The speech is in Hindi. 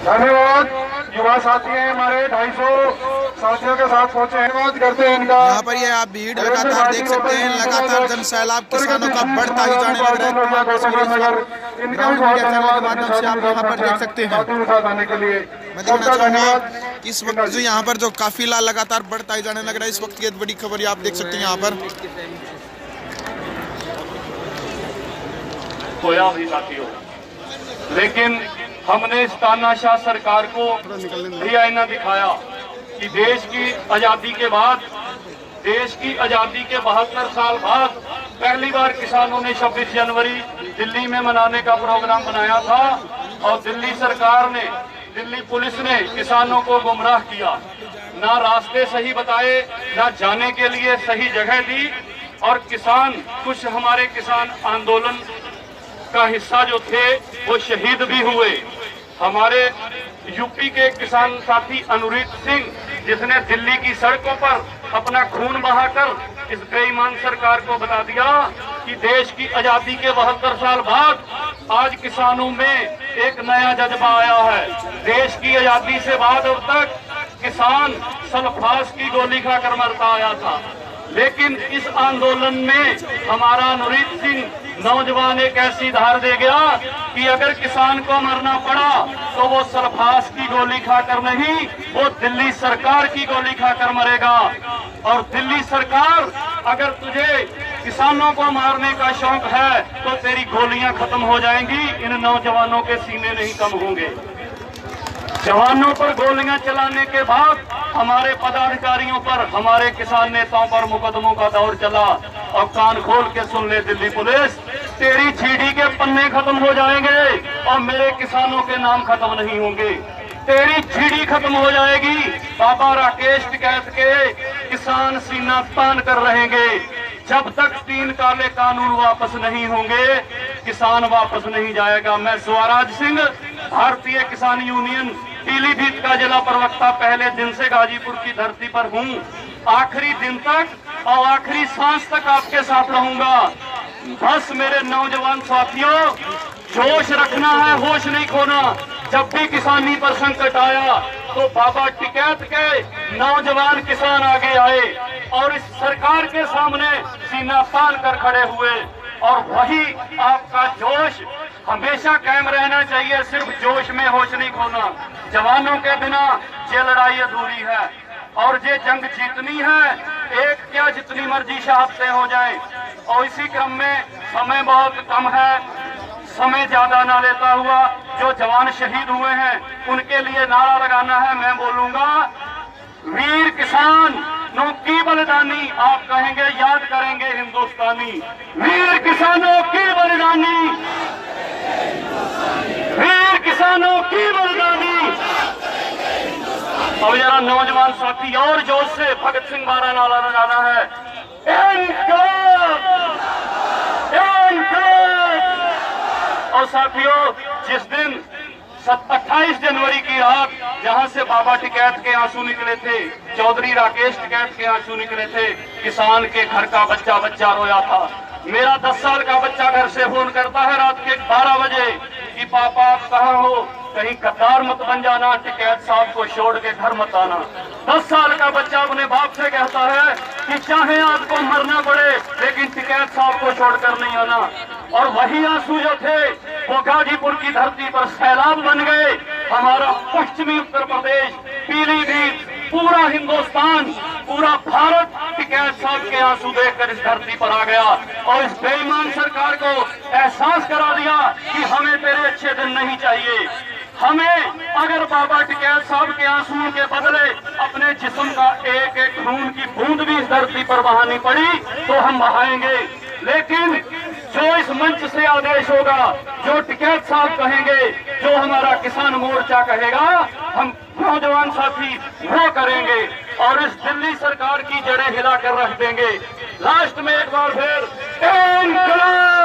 धन्यवाद। युवा साथी हैं हमारे 250 साथियों के साथ पहुंचे हैं, धन्यवाद करते हैं इनका। यहाँ पर ये आप भीड़ लगातार देख सकते हैं, लगातार जन सैलाब किसानों का बढ़ता ही जाने लग रहा है। ग्राउंड मीडिया चैनल के माध्यम से आप यहाँ पर देख सकते हैं। मैं देखना चाहूँगा कि इस वक्त जो यहाँ पर जो काफिला लगातार बढ़ता ही जाने लग रहा है। इस वक्त की बड़ी खबर ये आप देख सकते हैं यहाँ पर खोया भी साथियों, लेकिन हमने इस तानाशाह सरकार को भी आईना दिखाया कि देश की आजादी के बाद, देश की आजादी के 72 साल बाद पहली बार किसानों ने 26 जनवरी दिल्ली में मनाने का प्रोग्राम बनाया था और दिल्ली सरकार ने, दिल्ली पुलिस ने किसानों को गुमराह किया, ना रास्ते सही बताए, ना जाने के लिए सही जगह दी और किसान, कुछ हमारे किसान आंदोलन का हिस्सा जो थे वो शहीद भी हुए। हमारे यूपी के किसान साथी अनुरीत सिंह, जिसने दिल्ली की सड़कों पर अपना खून बहाकर इस बेईमान सरकार को बता दिया कि देश की आजादी के 72 साल बाद आज किसानों में एक नया जज्बा आया है। देश की आजादी से बाद अब तक किसान सल्फास की गोली खाकर मरता आया था, लेकिन इस आंदोलन में हमारा अनुरीत सिंह नौजवान एक ऐसी धार दे गया कि अगर किसान को मरना पड़ा तो वो सल्फास की गोली खाकर नहीं, वो दिल्ली सरकार की गोली खाकर मरेगा। और दिल्ली सरकार, अगर तुझे किसानों को मारने का शौक है तो तेरी गोलियां खत्म हो जाएंगी, इन नौजवानों के सीने नहीं कम होंगे। जवानों पर गोलियां चलाने के बाद हमारे पदाधिकारियों पर, हमारे किसान नेताओं पर मुकदमों का दौर चला। और कान खोल के सुन ले दिल्ली पुलिस, तेरी जीडी के पन्ने खत्म हो जाएंगे और मेरे किसानों के नाम खत्म नहीं होंगे। तेरी जीडी खत्म हो जाएगी, बाबा राकेश टिकैत के किसान सीना तान कर रहेंगे। जब तक 3 काले कानून वापस नहीं होंगे, किसान वापस नहीं जाएगा। मैं स्वराज सिंह, भारतीय किसान यूनियन पीलीभीत का जिला प्रवक्ता, पहले दिन से गाजीपुर की धरती पर हूँ। आखिरी दिन तक और आखिरी सांस तक आपके साथ रहूंगा। बस मेरे नौजवान साथियों, जोश रखना है, होश नहीं खोना। जब भी किसानी पर संकट आया तो बाबा टिकैत के नौजवान किसान आगे आए और इस सरकार के सामने सीना तान कर खड़े हुए। और वही आपका जोश हमेशा कायम रहना चाहिए, सिर्फ जोश में होश नहीं खोना। जवानों के बिना ये लड़ाई अधूरी है और ये जंग जीतनी है, एक क्या जितनी मर्जी शहादत से हो जाए। और इसी क्रम में समय बहुत कम है, समय ज्यादा ना लेता हुआ जो जवान शहीद हुए हैं उनके लिए नारा लगाना है। मैं बोलूंगा, वीर किसानों की बलिदानी, आप कहेंगे याद करेंगे हिंदुस्तानी। वीर किसानों की बलिदानी, वीर किसानों की बलिदानी। अब जरा नौजवान साथी और जोश से भगत सिंह वाला नारा लगाना है, इनकलाब, इनकलाब। और साथियों, जिस दिन 28 जनवरी की रात जहां से बाबा टिकैत के आंसू निकले थे, चौधरी राकेश टिकैत के आंसू निकले थे, किसान के घर का बच्चा बच्चा रोया था। मेरा 10 साल का बच्चा घर से फोन करता है रात के 12 बजे कि पापा आप कहाँ हो, कहीं गद्दार मत बन जाना, टिकैत साहब को छोड़ के घर मत आना। 10 साल का बच्चा अपने बाप से कहता है कि चाहे आपको मरना पड़े लेकिन टिकैत साहब को छोड़कर नहीं आना। और वही आंसू जो थे वो गाजीपुर की धरती पर सैलाब बन गए। हमारा पश्चिमी उत्तर प्रदेश, पीलीभीत, पूरा हिंदुस्तान, पूरा भारत टिकैत साहब के आंसू देखकर इस धरती पर आ गया और इस बेईमान सरकार को एहसास करा दिया कि हमें तेरे अच्छे दिन नहीं चाहिए। हमें अगर बाबा टिकैत साहब के आंसुओं के बदले अपने जिस्म का एक एक खून की बूंद भी इस धरती पर बहानी पड़ी तो हम बहाएंगे। लेकिन जो इस मंच से आदेश होगा, जो टिकैत साहब कहेंगे, जो हमारा किसान मोर्चा कहेगा, हम नौजवान साथी वो करेंगे और इस दिल्ली सरकार की जड़ें हिला कर रख देंगे। लास्ट में एक बार फिर इनकलाब।